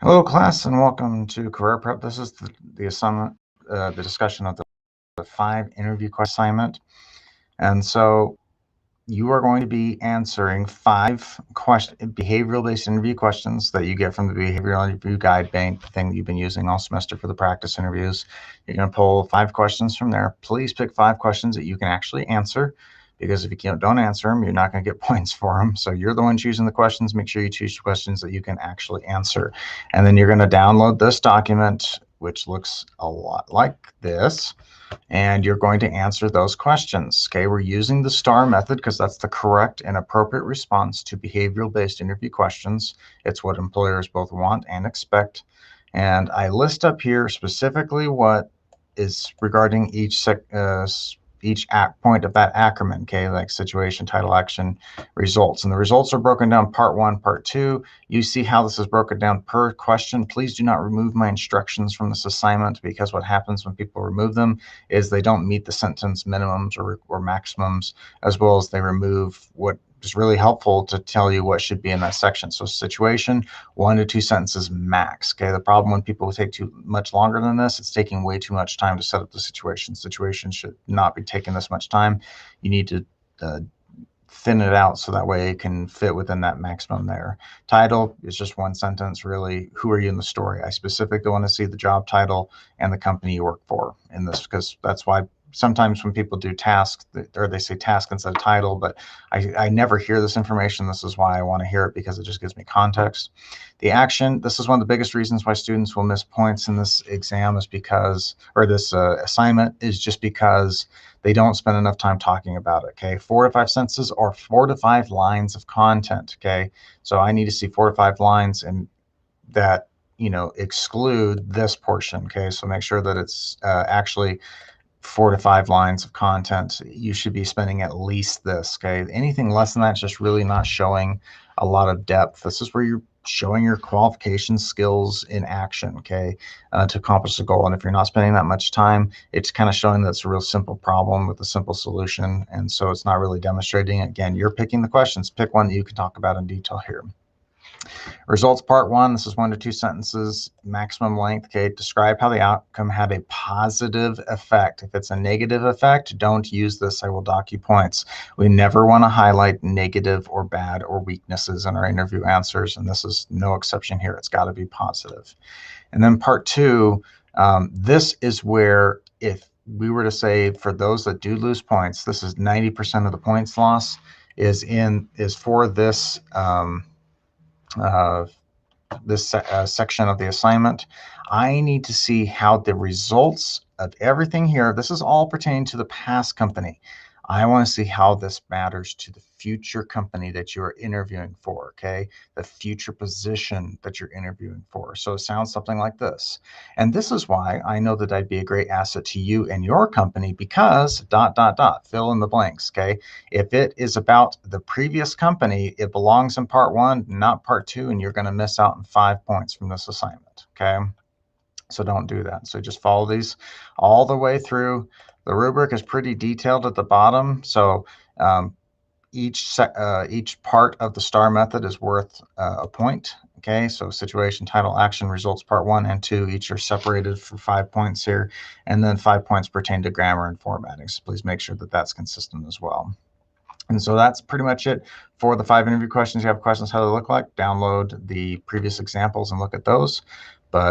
Hello, class, and welcome to Career Prep. This is the assignment, the discussion of the 5 interview question assignment. And so you are going to be answering 5 behavioral-based interview questions that you get from the Behavioral Interview Guide Bank thing that you've been using all semester for the practice interviews. You're going to pull 5 questions from there. Please pick 5 questions that you can actually answer, because if you don't answer them, you're not going to get points for them. So you're the one choosing the questions. Make sure you choose questions that you can actually answer. And then you're going to download this document, which looks a lot like this, and you're going to answer those questions. Okay, we're using the STAR method because that's the correct and appropriate response to behavioral-based interview questions. It's what employers both want and expect. And I list up here specifically what is regarding each point of that acronym, okay, like situation, title, action, results. And the results are broken down part 1, part 2. You see how this is broken down per question. Please do not remove my instructions from this assignment, because what happens when people remove them is they don't meet the sentence minimums or maximums, as well as they remove what is really helpful to tell you what should be in that section. So situation, 1 to 2 sentences max. Okay, the problem when people take too much longer than this, it's taking way too much time to set up the situation. Situation should not be taking this much time. You need to thin it out so that way it can fit within that maximum there. Title is just 1 sentence, really. Who are you in the story? I specifically want to see the job title and the company you work for in this, because that's why sometimes when people do task, or they say task instead of title, but I never hear this information. This is why I want to hear it, because it just gives me context. The action, this is one of the biggest reasons why students will miss points in this exam, is because, or this assignment, is just because they don't spend enough time talking about it. Okay, 4 to 5 sentences or 4 to 5 lines of content. Okay, so I need to see 4 to 5 lines, and that, exclude this portion. Okay, so make sure that it's actually 4 to 5 lines of content. You should be spending at least this. Okay, anything less than that is just really not showing a lot of depth. This is where you're showing your qualifications, skills in action, okay, to accomplish the goal. And if you're not spending that much time, it's kind of showing that it's a real simple problem with a simple solution. And so it's not really demonstrating. Again, you're picking the questions. Pick one that you can talk about in detail here. Results part 1, this is 1 to 2 sentences, maximum length. Okay, describe how the outcome had a positive effect. If it's a negative effect, don't use this. I will dock you points. We never want to highlight negative or bad or weaknesses in our interview answers, and this is no exception here. It's got to be positive. And then part 2, this is where, if we were to say, for those that do lose points, this is 90% of the points loss is for this section of the assignment. I need to see how the results of everything here, this is all pertaining to the past company. I want to see how this matters to the future company that you're interviewing for, okay? The future position that you're interviewing for. So it sounds something like this. And this is why I know that I'd be a great asset to you and your company, because ... fill in the blanks, okay? If it is about the previous company, it belongs in part 1, not part 2, and you're going to miss out on 5 points from this assignment, okay? So don't do that. So just follow these all the way through. The rubric is pretty detailed at the bottom. So each part of the STAR method is worth a point. Okay, so situation, title, action, results, part 1 and 2, each are separated for 5 points here. And then 5 points pertain to grammar and formatting. So please make sure that that's consistent as well. And so that's pretty much it for the 5 interview questions. You have questions how they look like, download the previous examples and look at those. But